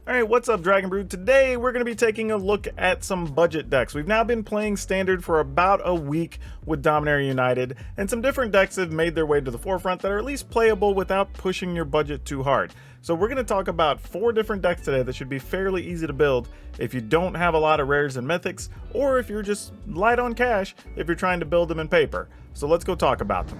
Alright, what's up Dragon Brood? Today we're going to be taking a look at some budget decks. We've now been playing Standard for about a week with Dominaria United, and some different decks have made their way to the forefront that are at least playable without pushing your budget too hard. So we're going to talk about 4 different decks today that should be fairly easy to build if you don't have a lot of rares and mythics, or if you're just light on cash if you're trying to build them in paper. So let's go talk about them.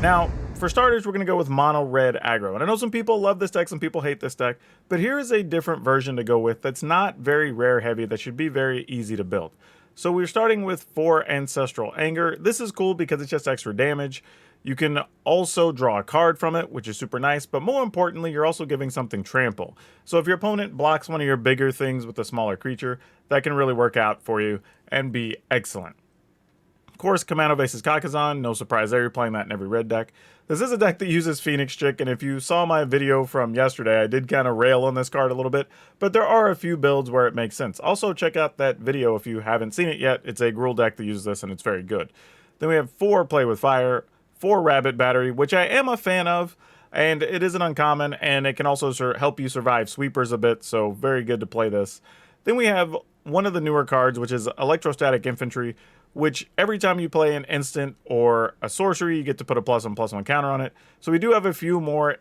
Now, for starters, we're going to go with mono red aggro. And I know some people love this deck, some people hate this deck, but here is a different version to go with that's not very rare heavy, that should be very easy to build. So we're starting with 4 Ancestral Anger. This is cool because it's just extra damage. You can also draw a card from it, which is super nice, but more importantly, you're also giving something trample. So if your opponent blocks one of your bigger things with a smaller creature, that can really work out for you and be excellent. Of course, Commando Vase's Kakazan, no surprise there, you're playing that in every red deck. This is a deck that uses Phoenix Chick, and if you saw my video from yesterday, I did kind of rail on this card a little bit, but there are a few builds where it makes sense. Also, check out that video if you haven't seen it yet. It's a Gruul deck that uses this, and it's very good. Then we have 4 Play with Fire, 4 Rabbit Battery, which I am a fan of, and it is an uncommon, and it can also help you survive sweepers a bit, so very good to play this. Then we have one of the newer cards, which is Electrostatic Infantry, which every time you play an instant or a sorcery, you get to put a +1/+1 counter on it. So we do have a few more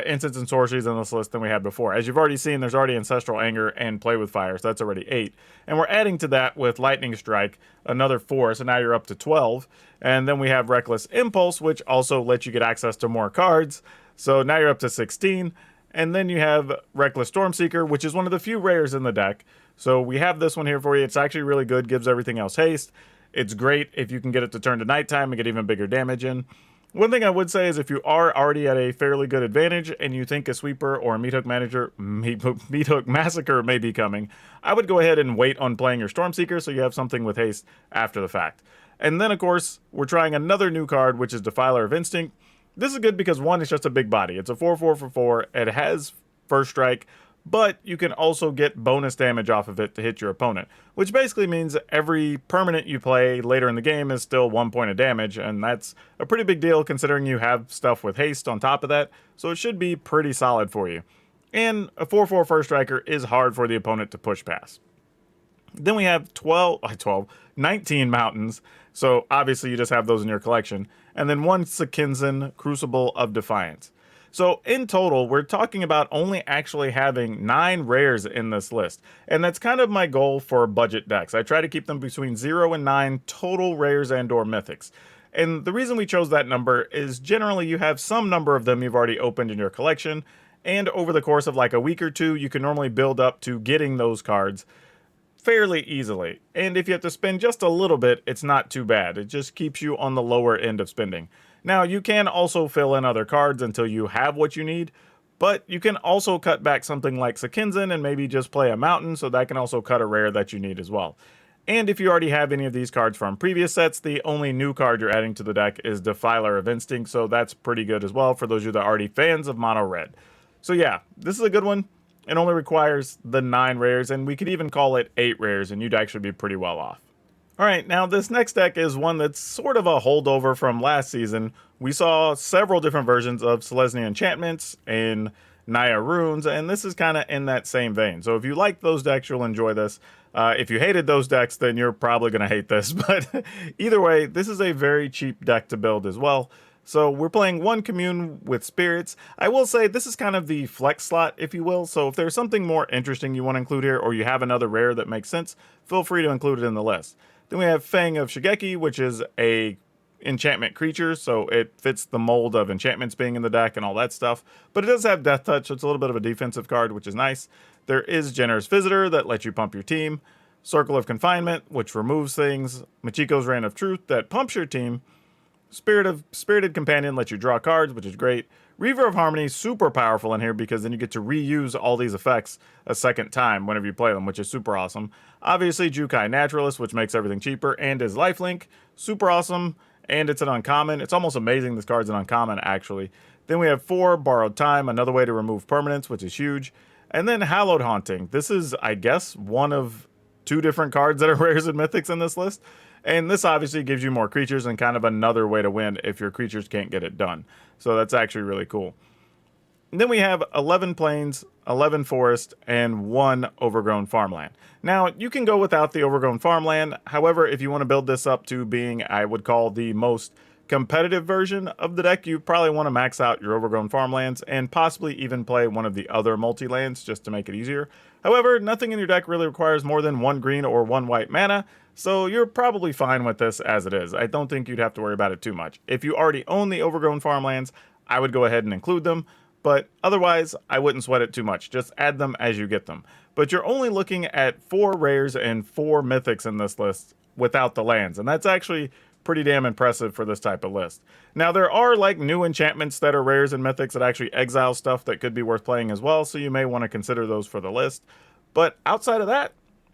instants and sorceries in this list than we had before. As you've already seen, there's already Ancestral Anger and Play with Fire, so that's already 8. And we're adding to that with Lightning Strike, another 4, so now you're up to 12. And then we have Reckless Impulse, which also lets you get access to more cards, so now you're up to 16. And then you have Reckless Stormseeker, which is one of the few rares in the deck. So we have this one here for you. It's actually really good, gives everything else haste. It's great if you can get it to turn to nighttime and get even bigger damage in. One thing I would say is if you are already at a fairly good advantage and you think a sweeper or a Meat Hook Massacre may be coming, I would go ahead and wait on playing your Stormseeker so you have something with haste after the fact. And then, of course, we're trying another new card, which is Defiler of Instinct. This is good because, one, it's just a big body. It's a 4/4 for 4. It has First Strike, but you can also get bonus damage off of it to hit your opponent, which basically means every permanent you play later in the game is still 1 point of damage, and that's a pretty big deal considering you have stuff with haste on top of that, so it should be pretty solid for you. And a 4/4 First Striker is hard for the opponent to push past. Then we have 19 mountains, so obviously you just have those in your collection, and then 1 Sekinzan Crucible of Defiance. So in total, we're talking about only actually having 9 rares in this list. And that's kind of my goal for budget decks. I try to keep them between 0 and 9 total rares and or mythics. And the reason we chose that number is generally you have some number of them you've already opened in your collection. And over the course of like a week or 2, you can normally build up to getting those cards fairly easily. And if you have to spend just a little bit, it's not too bad. It just keeps you on the lower end of spending. Now, you can also fill in other cards until you have what you need, but you can also cut back something like Sekinzan and maybe just play a mountain, so that can also cut a rare that you need as well. And if you already have any of these cards from previous sets, the only new card you're adding to the deck is Defiler of Instinct, so that's pretty good as well for those of you that are already fans of mono red. So yeah, this is a good one. It only requires the 9 rares, and we could even call it 8 rares, and you'd actually be pretty well off. Alright, now this next deck is one that's sort of a holdover from last season. We saw several different versions of Selesnya enchantments and Naya runes, and this is kind of in that same vein. So if you like those decks, you'll enjoy this. If you hated those decks, then you're probably going to hate this. But either way, this is a very cheap deck to build as well. So we're playing 1 Commune with Spirits. I will say this is kind of the flex slot, if you will. So if there's something more interesting you want to include here, or you have another rare that makes sense, feel free to include it in the list. Then we have Fang of Shigeki, which is a enchantment creature, so it fits the mold of enchantments being in the deck and all that stuff. But it does have Death Touch, so it's a little bit of a defensive card, which is nice. There is Generous Visitor that lets you pump your team. Circle of Confinement, which removes things. Machiko's Reign of Truth that pumps your team. Spirited Companion lets you draw cards, which is great. Reaver of Harmony, super powerful in here because then you get to reuse all these effects a second time whenever you play them, which is super awesome. Obviously, Jukai Naturalist, which makes everything cheaper, and is lifelink, super awesome, and it's an uncommon. It's almost amazing this card's an uncommon, actually. Then we have 4 Borrowed Time, another way to remove permanents, which is huge. And then Hallowed Haunting. This is, I guess, one of 2 different cards that are rares and mythics in this list. And this obviously gives you more creatures and kind of another way to win if your creatures can't get it done. So that's actually really cool. And then we have 11 plains, 11 forest, and 1 overgrown farmland. Now, you can go without the overgrown farmland. However, if you want to build this up to being, I would call, the most competitive version of the deck, you probably want to max out your overgrown farmlands and possibly even play one of the other multi-lands just to make it easier. However, nothing in your deck really requires more than 1 green or 1 white mana, so you're probably fine with this as it is. I don't think you'd have to worry about it too much. If you already own the overgrown farmlands, I would go ahead and include them, but otherwise, I wouldn't sweat it too much. Just add them as you get them. But you're only looking at 4 rares and 4 mythics in this list without the lands, and that's actually pretty damn impressive for this type of list. Now, there are like new enchantments that are rares and mythics that actually exile stuff that could be worth playing as well, so you may want to consider those for the list. But outside of that,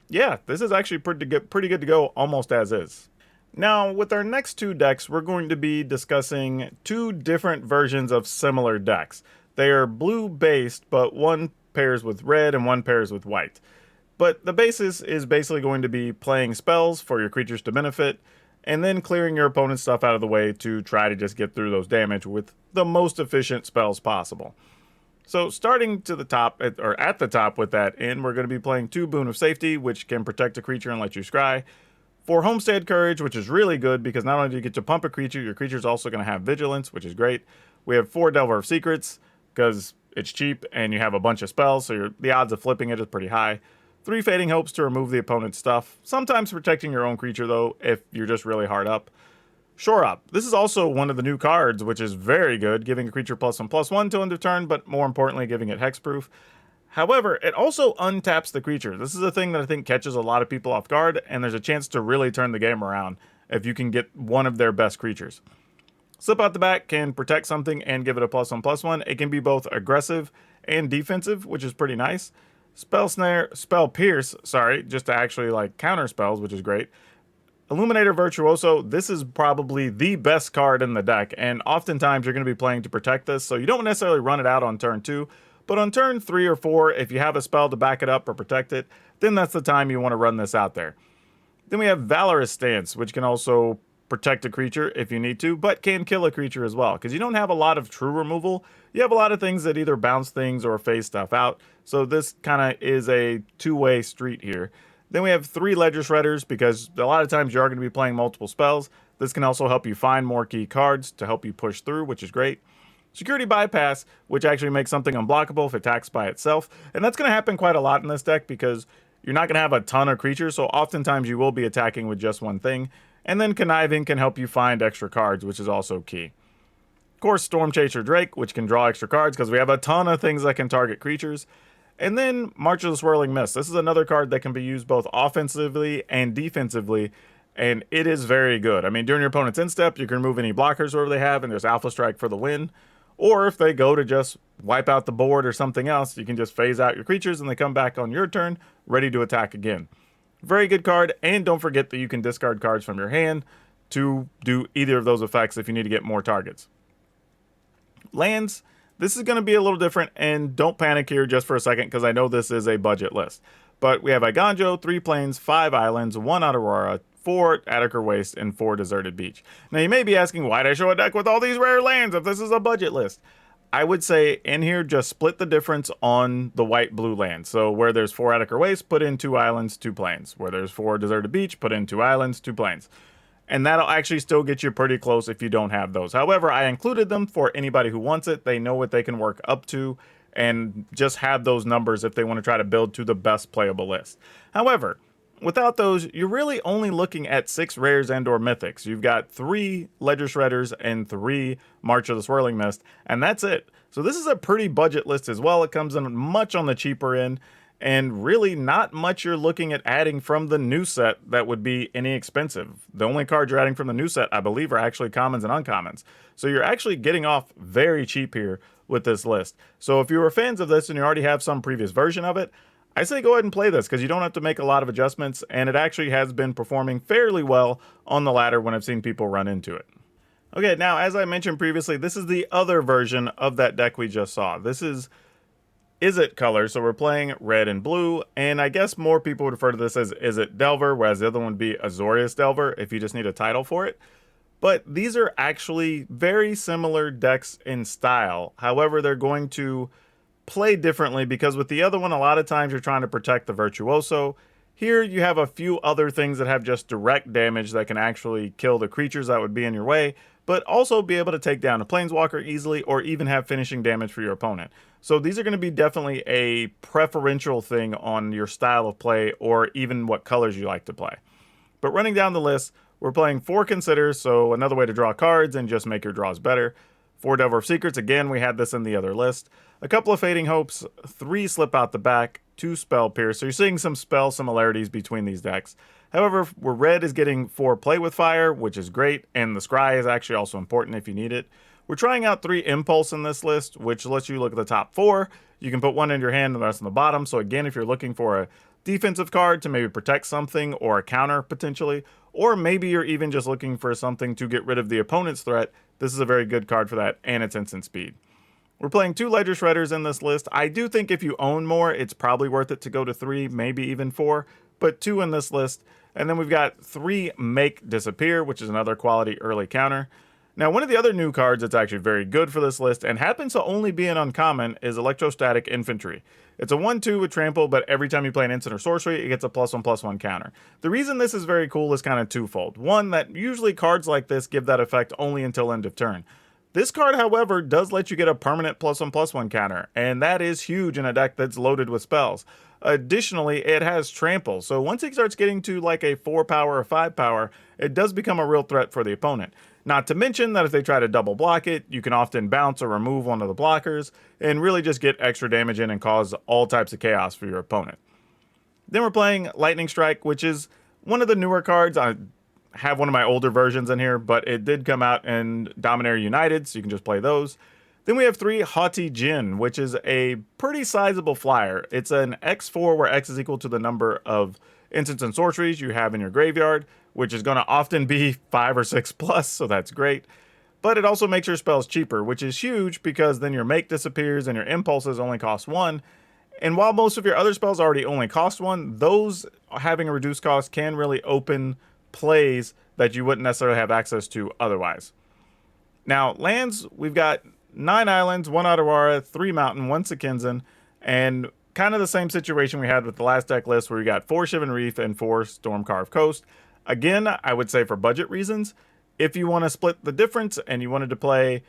yeah, this is actually pretty good to go almost as is. Now, with our next 2 decks, we're going to be discussing 2 different versions of similar decks. They are blue based, but one pairs with red and one pairs with white. But the basis is basically going to be playing spells for your creatures to benefit, and then clearing your opponent's stuff out of the way to try to just get through those damage with the most efficient spells possible. So starting to the top, or at the top with that in, we're going to be playing 2 Boon of Safety, which can protect a creature and let you scry. 4 Homestead Courage, which is really good because not only do you get to pump a creature, your creature's also going to have Vigilance, which is great. We have 4 Delver of Secrets, because it's cheap and you have a bunch of spells, so the odds of flipping it is pretty high. 3 Fading Hopes to remove the opponent's stuff, sometimes protecting your own creature though, if you're just really hard up. Shore Up. This is also one of the new cards, which is very good, giving a creature +1/+1 till end of turn, but more importantly, giving it hexproof. However, it also untaps the creature. This is a thing that I think catches a lot of people off guard, and there's a chance to really turn the game around if you can get one of their best creatures. Slip Out the Back can protect something and give it a +1/+1. It can be both aggressive and defensive, which is pretty nice. Spell Pierce, just to actually like counter spells, which is great. Illuminator Virtuoso, this is probably the best card in the deck, and oftentimes you're going to be playing to protect this, so you don't necessarily run it out on turn 2, but on turn 3 or 4, if you have a spell to back it up or protect it, then that's the time you want to run this out there. Then we have Valorous Stance, which can also protect a creature if you need to, but can kill a creature as well, because you don't have a lot of true removal. You have a lot of things that either bounce things or phase stuff out, so this kind of is a two-way street here. Then we have 3 Ledger Shredders, because a lot of times you are going to be playing multiple spells. This can also help you find more key cards to help you push through, which is great. Security Bypass, which actually makes something unblockable if it attacks by itself, and that's going to happen quite a lot in this deck because you're not going to have a ton of creatures, so oftentimes you will be attacking with just one thing. And then Conniving can help you find extra cards, which is also key. Of course, Storm Chaser Drake, which can draw extra cards because we have a ton of things that can target creatures. And then March of the Swirling Mist. This is another card that can be used both offensively and defensively, and it is very good. I mean, during your opponent's end step, you can remove any blockers wherever they have, and there's Alpha Strike for the win. Or if they go to just wipe out the board or something else, you can just phase out your creatures and they come back on your turn, ready to attack again. Very good card, and don't forget that you can discard cards from your hand to do either of those effects if you need to get more targets. Lands, this is going to be a little different, and don't panic here just for a second because I know this is a budget list. But we have Iganjo, 3 Plains, 5 Islands, 1 Aurora, 4 Attica Waste, and 4 Deserted Beach. Now you may be asking, why'd I show a deck with all these rare lands if this is a budget list? I would say in here, just split the difference on the white-blue land. So where there's 4 Attica Waste, put in 2 Islands, 2 Plains. Where there's 4 Deserted Beach, put in 2 Islands, 2 Plains. And that'll actually still get you pretty close if you don't have those. However, I included them for anybody who wants it. They know what they can work up to and just have those numbers if they want to try to build to the best playable list. However, without those, you're really only looking at 6 rares and or mythics. You've got 3 Ledger Shredders and 3 March of the Swirling Mist, and that's it. So this is a pretty budget list as well. It comes in much on the cheaper end, and really not much you're looking at adding from the new set that would be inexpensive. The only cards you're adding from the new set, I believe, are actually commons and uncommons. So you're actually getting off very cheap here with this list. So if you were fans of this and you already have some previous version of it, I say go ahead and play this because you don't have to make a lot of adjustments, and it actually has been performing fairly well on the ladder when I've seen people run into it. Okay, now as I mentioned previously, this is the other version of that deck we just saw. This is Izzet color, so we're playing red and blue, and I guess more people would refer to this as Izzet Delver, whereas the other one would be Azorius Delver if you just need a title for it. but these are actually very similar decks in style. However, they're going to play differently because with the other one, a lot of times you're trying to protect the Virtuoso. Here you have a few other things that have just direct damage that can actually kill the creatures that would be in your way, but also be able to take down a Planeswalker easily or even have finishing damage for your opponent. So these are going to be definitely a preferential thing on your style of play or even what colors you like to play. But running down the list, we're playing 4 Considers, so another way to draw cards and just make your draws better. 4 Delver of Secrets, again, we had this in the other list. A couple of Fading Hopes, 3 Slip Out the Back, 2 Spell Pierce. So you're seeing some spell similarities between these decks. However, where red is getting 4 Play with Fire, which is great, and the Scry is actually also important if you need it. We're trying out 3 Impulse in this list, which lets you look at the top 4. You can put 1 in your hand and the rest on the bottom. So again, if you're looking for a defensive card to maybe protect something or a counter potentially, or maybe you're even just looking for something to get rid of the opponent's threat, this is a very good card for that, and it's instant speed. We're playing 2 Ledger Shredders in this list. I do think if you own more, it's probably worth it to go to 3, maybe even 4, but 2 in this list. And then we've got 3 Make Disappear, which is another quality early counter. Now, one of the other new cards that's actually very good for this list and happens to only be an uncommon is Electrostatic Infantry. It's a 1/2 with trample, but every time you play an instant or sorcery, it gets a +1/+1 counter. The reason this is very cool is kind of twofold. One, that usually cards like this give that effect only until end of turn. This card, however, does let you get a permanent +1/+1 counter, and that is huge in a deck that's loaded with spells. Additionally, it has trample, so once it starts getting to like a 4 power or 5 power, it does become a real threat for the opponent. Not to mention that if they try to double block it, you can often bounce or remove one of the blockers and really just get extra damage in and cause all types of chaos for your opponent. Then we're playing Lightning Strike, which is one of the newer cards. I have one of my older versions in here, but it did come out in Dominaria United, so you can just play those. Then we have 3 Haughty Djinn, which is a pretty sizable flyer. It's an X4 where X is equal to the number of instants and sorceries you have in your graveyard, which is going to often be 5 or 6 plus, so that's great. But it also makes your spells cheaper, which is huge because then your Make disappears and your Impulses only cost 1. And while most of your other spells already only cost 1, those having a reduced cost can really open plays that you wouldn't necessarily have access to otherwise. Now, lands, we've got 9 islands, 1 Otawara, 3 mountain, 1 Sekinzen, and kind of the same situation we had with the last deck list where we got 4 Shivan Reef and 4 Stormcarved Coast. Again, I would say for budget reasons, if you want to split the difference and you wanted to play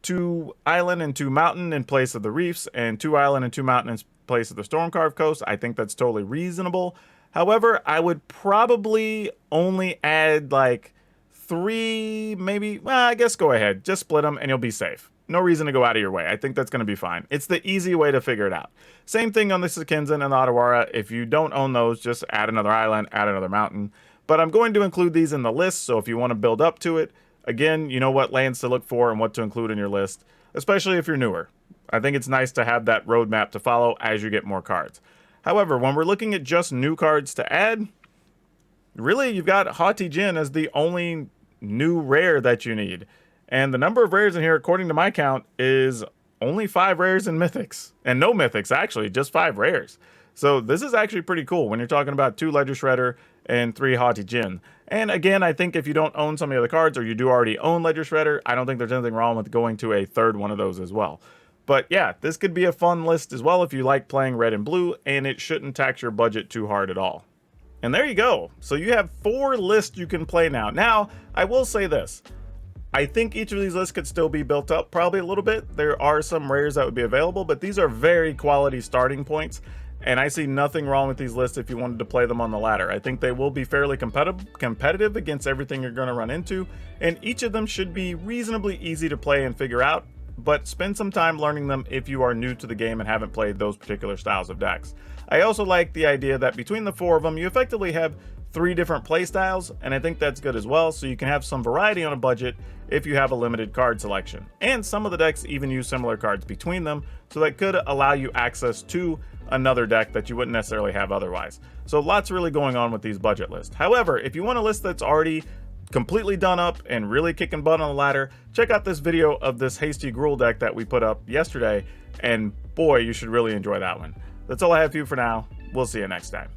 2 island and 2 mountain in place of the reefs and 2 island and 2 mountain in place of the Stormcarved Coast, I think that's totally reasonable. However, I would probably only add like 3, maybe, well, I guess go ahead, just split them and you'll be safe. No reason to go out of your way. I think that's going to be fine. It's the easy way to figure it out. Same thing on the Sekinzen and the Otawara. If you don't own those, just add another island, add another mountain. But I'm going to include these in the list, so if you want to build up to it, again, you know what lands to look for and what to include in your list, especially if you're newer. I think it's nice to have that roadmap to follow as you get more cards. However, when we're looking at just new cards to add, really you've got Haughty Djinn as the only new rare that you need. And the number of rares in here, according to my count, is only 5 rares and mythics. And no mythics, actually, just 5 rares. So this is actually pretty cool when you're talking about 2 Ledger Shredder and 3 Haughty Djinn. And again, I think if you don't own some of the other cards or you do already own Ledger Shredder, I don't think there's anything wrong with going to a 3rd one of those as well. But yeah, this could be a fun list as well if you like playing red and blue, and it shouldn't tax your budget too hard at all. And there you go. So you have 4 lists you can play now. Now, I will say this. I think each of these lists could still be built up probably a little bit. There are some rares that would be available, but these are very quality starting points. And I see nothing wrong with these lists if you wanted to play them on the ladder. I think they will be fairly competitive against everything you're going to run into. And each of them should be reasonably easy to play and figure out. But spend some time learning them if you are new to the game and haven't played those particular styles of decks. I also like the idea that between the 4 of them, you effectively have 3 different play styles, and I think that's good as well, so you can have some variety on a budget if you have a limited card selection. And some of the decks even use similar cards between them, so that could allow you access to another deck that you wouldn't necessarily have otherwise. So lots really going on with these budget lists. However, if you want a list that's already completely done up and really kicking butt on the ladder, check out this video of this Hasty Gruul deck that we put up yesterday, and boy, you should really enjoy that one. That's all I have for you for now. We'll see you next time.